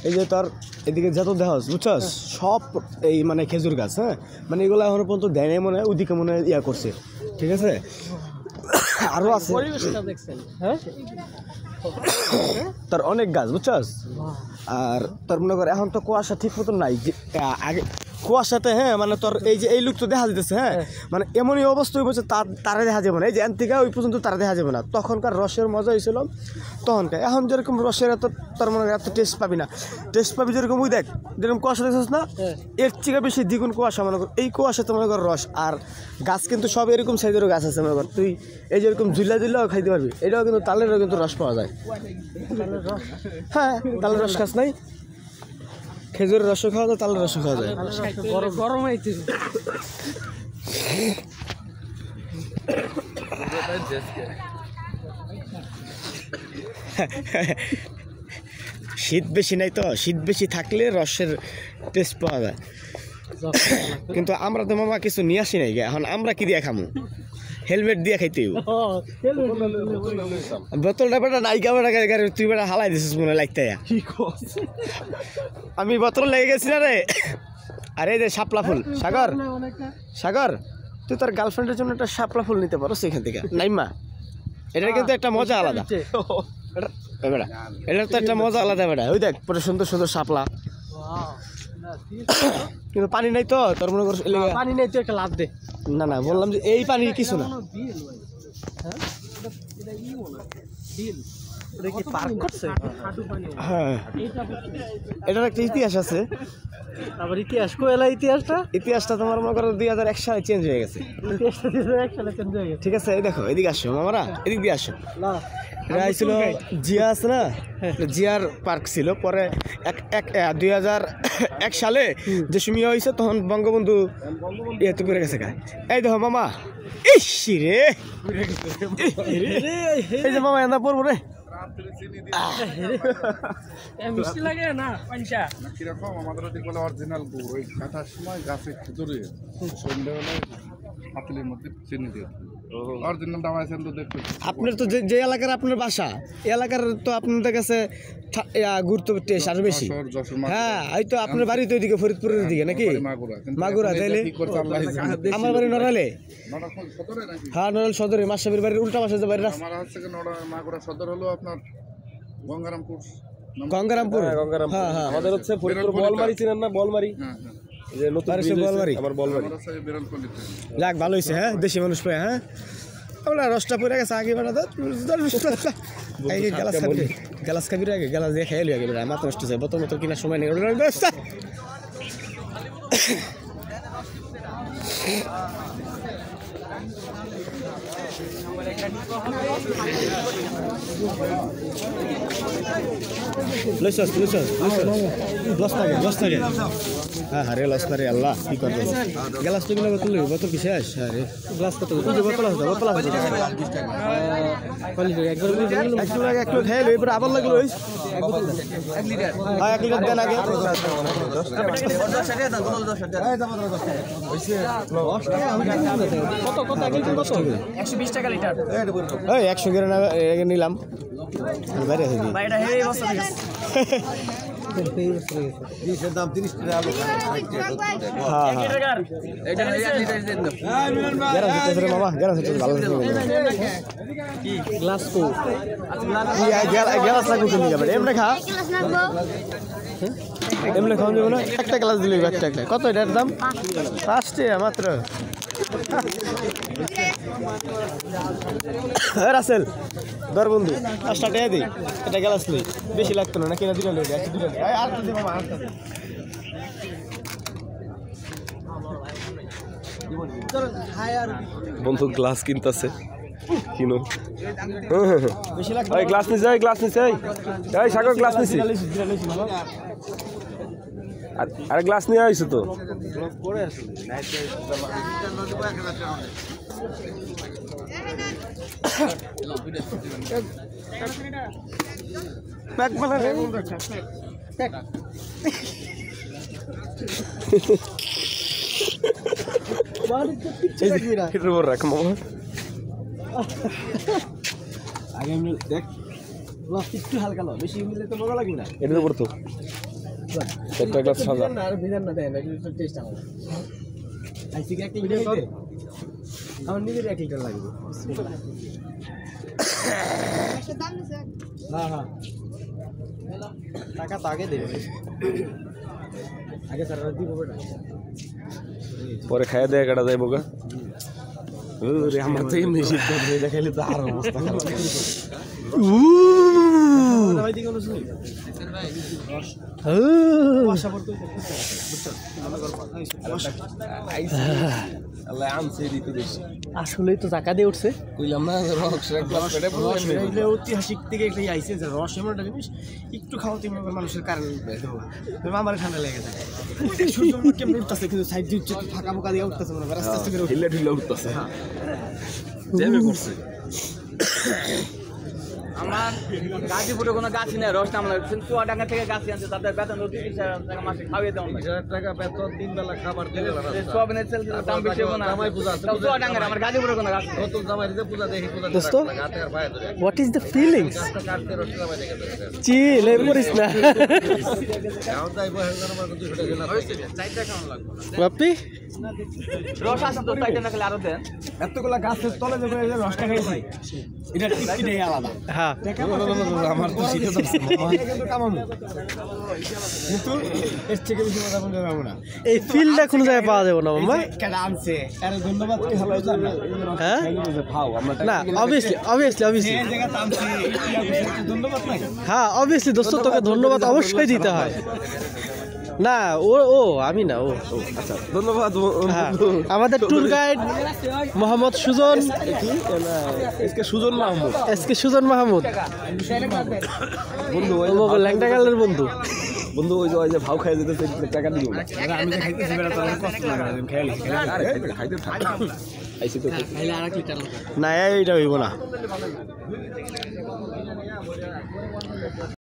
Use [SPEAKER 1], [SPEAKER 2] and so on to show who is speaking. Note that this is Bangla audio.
[SPEAKER 1] এই যে তোর এদিকে যত দেহস বুঝছস সব এই মানে খেজুর গাছ, হ্যাঁ মানে এগুলো এখনো পর্যন্ত দেয় নাই, মনে হয় ওদিকে মনে হয় ইয়া করছে, ঠিক আছে। আরো আছে তার অনেক গাছ বুঝছস। আর তোর মনে কর এখন তো কুয়াশা ঠিক মতন নাই, যে আগে কুয়াশাতে, হ্যাঁ মানে তোর এই যে এই লুক তো দেখা যেতেছে, হ্যাঁ মানে এমনই অবস্থা হয়েছে তারা দেখা যাবে না, এই যে এন থেকে ওই পর্যন্ত তারা দেখা যাবে না। তখনকার রসের মজা হয়েছিল তখনকার, এখন যেরকম রসের এত তোর মনে এত টেস্ট পাবি না, টেস্ট পাবি যেরকম ওই দেখ যেরকম কুয়াশা দেখছিস না, এর থেকে বেশি দ্বিগুণ কুয়াশা মনে কর। এই কুয়াশাতে মনে কর রস, আর গাছ কিন্তু সব এরকম সাইজেরও গাছ আছে মনে কর, তুই এই যেরকম ঝুলা দিলেও খাইতে পারবি। এটাও কিন্তু তালেরও কিন্তু রস পাওয়া যায়, হ্যাঁ তালের রস খাস নাই, খেজুরের রস খাওয়া যায়, তালের রস খাওয়া যায়।
[SPEAKER 2] গরম হয়েছে
[SPEAKER 1] শীত বেশি নাই তো, শীত বেশি থাকলে রসের টেস্ট পাওয়া যায়। কিন্তু আমরা তো মামা কিছু নিয়ে আসি নাই, এখন আমরা কি দিয়ে খামু? হেলমেট দিয়ে খাইতে বোতলটা বেটা নাইকা বেটা গাড়ি তুই বেটা হালাই দিছিস মনে লাগতে। আমি বোতল লেগে গেছি না রে। আরে যে শাপলা ফুল, সাগর সাগর তুই তোর গার্লফ্রেন্ডের জন্য একটা শাপলা ফুল নিতে পারো সেখান থেকে নাইমা। এটার কিন্তু একটা মজা আলাদা, এটার তো একটা মজা আলাদা বেটা। ওই দেখ পুরো সুন্দর সুন্দর শাপলা, কিন্তু পানি নাই তো তোর মনে করছিস
[SPEAKER 2] পানি নেই, তুই একটা লাভ দে।
[SPEAKER 1] না না বললাম যে এই পানির কিছু না, হ্যাঁ এটার একটা ইতিহাস আছে।
[SPEAKER 2] আবার ইতিহাস কোয়েলা
[SPEAKER 1] ইতিহাসটা তোমার মনে করো 2001 সালে চেঞ্জ হয়ে গেছে, ঠিক আছে। এই দেখো এদিকে আসো মামারা, এদিক দিয়ে আসো। এটা ছিল জিয়া আছে না, জিয়ার পার্ক ছিল, পরে 2001 সালে যে সময় হয়েছে তখন বঙ্গবন্ধু ইয়েতে করে গেছে। এই দেখো মামা, ইসি রে এই যে মামা এন্দা পড়বো রে,
[SPEAKER 2] মিষ্টি লাগে না পাঞ্চা
[SPEAKER 3] কিরকম আমাদের বলে অরিজিনাল গুড়, ওই কাটার সময় গাছে খেজুরে সন্ধ্যাবেলায় পাতিলের মধ্যে চিনি দিয়ে অরিজিনাল দাম আছে তো দেখতে।
[SPEAKER 1] আপনার তো যে এলাকার আপনার বাসা, এলাকার তো আপনাদের কাছে গুরুত্ব টেস্ট আরো বেশি। হ্যাঁ এই তো আপনার বাড়ি তো ওইদিকে ফরিদপুরের দিকে নাকি মাগুরা, তাইলে আমার বাড়ি নড়াইলে, হ্যাঁ নড়াইল সদরে মাসাবির বাড়ির উল্টা পাশে যে বাড়ি।
[SPEAKER 3] আমার হচ্ছে মাগুরা সদর হলো আপনার গঙ্গারামপুর।
[SPEAKER 1] গঙ্গারামপুর, হ্যাঁ হ্যাঁ আমাদের হচ্ছে ফরিদপুর বলমারি, চিনেন না বলমারি? যাক ভালো হয়েছে, হ্যাঁ দেশি মানুষ পেয়ে, হ্যাঁ আমরা রসটা পড়ে গেছে আগে বানাতে গ্যালাস খাবি আগে, গ্যালাস দিয়ে খেয়ে আগে মাত্র নষ্ট হচ্ছে, বোতল মতো কেনার সময় নেই। লস থাকে হ্যাঁ হারে লস না রে আল্লাহ, কি করবো? গ্লাস তো কিনা বোতল বোতল কি শেষ? আরে গ্লাস কত বোতল আছে? বোতল আছে একটু খেয়ে এবার আবার লাগলো, হ্যাঁ 1 লিটার দেন আগে।
[SPEAKER 2] কত 120 টাকা লিটার,
[SPEAKER 1] 100 করে নিলাম বাইরে দাম 30 এমনি খাওয়া যাবে না, একটা গ্লাস দিলে একটা কত এটার দাম? 5 টাকা মাত্র। রাসেল ধর বন্ধু 5 টাকা দিই, এটা গ্লাস নেই, বেশি লাগতো না কিনা দিলে আর
[SPEAKER 4] বন্ধু গ্লাস কিনতেছে, কিনো গ্লাস নিছে, গ্লাস নিছে, এই সাগর গ্লাস নিছি, আরে গ্লাস নিয়ে আইছো তো।
[SPEAKER 1] রাখ মামা আগে দেখ গ্লাস একটু হালকা না, বেশি মিলে তো মজা লাগবে না।
[SPEAKER 4] এটার উপর তো একটা গ্লাস সাদা
[SPEAKER 1] না আর ভিজান না দেন, এটা টেস্ট আলাদা। আইসি কি 1 লিটার দিতে? আমার নিজের 1 লিটার লাগবে। হ্যাঁ হ্যাঁ, টাকা তো আগে দেবে, আগে স্যার দিব বেটা।
[SPEAKER 4] পরে খাইয়া দেয়া কাটা যাইব গা। ওরে আমার তো এমনি শীত দেখাইলে তো আর অবস্থা খারাপ।
[SPEAKER 1] ভাই দিকে কোনো শুনি আশা করতে
[SPEAKER 4] আল্লাহ আমছে দিতে বেশি
[SPEAKER 2] আসলেই তো টাকা দিয়ে উঠছে।
[SPEAKER 4] কইলাম না রক্স এক গ্লাস পেটে
[SPEAKER 1] রস এটা ঐতিহাসিক থেকে একটা আইসে যে রস এমন একটা জিনিস একটু খাওয়াতে মনে করে মানুষের কারেন্ট আমার ঠান্ডা লেগে যায়। সূর্য কেমন উঠতেছে কিন্তু সাইড দিয়ে ফাঁকা ফাঁকা দিয়ে উঠতেছে মনে করে আস্তে আস্তে করে
[SPEAKER 4] ঢিলে ঢিলে উঠতেছে জ্যামে করছে।
[SPEAKER 5] আমার গাজীপুরে কোনো গাছ নেই, রস নাম লাগে চুয়াডাঙ্গা থেকে গাছ আনছে, তাদের বেতন 30,000 টাকা মাসে খাওয়িয়ে দেওয়া হয়।
[SPEAKER 3] 1000 টাকা বেতন 3 বেলা খাবার দিলে
[SPEAKER 5] সোয়াবিনের তেল দাম বেশি হবে না। চুয়াডাঙ্গার আমার গাজীপুরে কোনো গাছ নেই।
[SPEAKER 3] নতুন জামাই দিতে পূজা দেখি পূজা
[SPEAKER 2] দোস্ত,
[SPEAKER 3] হাতে আর পায়ে ধরে
[SPEAKER 2] হোয়াট ইজ দ্য ফিলিংস?
[SPEAKER 3] কাটতে রস জামাই দেখে
[SPEAKER 2] চিল এই করিস না
[SPEAKER 3] এখন যাই বহে আমার কিছু ছুটে গেল
[SPEAKER 5] চাইতে কেমন লাগবে?
[SPEAKER 2] বাপি।
[SPEAKER 5] রস আছে তো চাইতে না খেলে আরো দেন।
[SPEAKER 1] এতগুলা গাছের তলে যে রসটা খাইছি এটা টিকিটাই আলাদা।
[SPEAKER 2] হ্যাঁ,
[SPEAKER 1] আমার তো শিখে যাচ্ছে কিন্তু কামামু, কিন্তু এর থেকে বেশি মজা করতে পারবো না।
[SPEAKER 2] এই ফিলটা কোনো জায়গায় পাওয়া যাবে না মামা।
[SPEAKER 1] কেডা আনছে আরে ধন্যবাদ কি হলো জানা
[SPEAKER 2] হ্যাঁ
[SPEAKER 1] ভাও আমরা
[SPEAKER 2] না, অবভিয়াসলি
[SPEAKER 1] এই জায়গা আনছে ধন্যবাদ নাই।
[SPEAKER 2] হ্যাঁ অবভিয়াসলি দোস্ত, তোকে ধন্যবাদ অবশ্যই দিতে হয়। না ও ও আমি না ও
[SPEAKER 4] আচ্ছা ধন্যবাদ
[SPEAKER 2] হ্যাঁ, আমাদের tour guide Mohammad Sujan,
[SPEAKER 4] SK Sujan Mahmud
[SPEAKER 2] SK Sujan Mahmud,
[SPEAKER 4] বন্ধু ওই
[SPEAKER 2] ল্যাংটা গালের বন্ধু।
[SPEAKER 4] বন্ধু ওই যে ভাও খাই যেতেছে টাকা দিও না
[SPEAKER 1] আমি যে খাইতেছি বেটা তো আমার কষ্ট লাগে না, আমি খেয়ালি
[SPEAKER 4] আরে খাইতে থাক আইছি তো
[SPEAKER 1] না এইটা হইব না।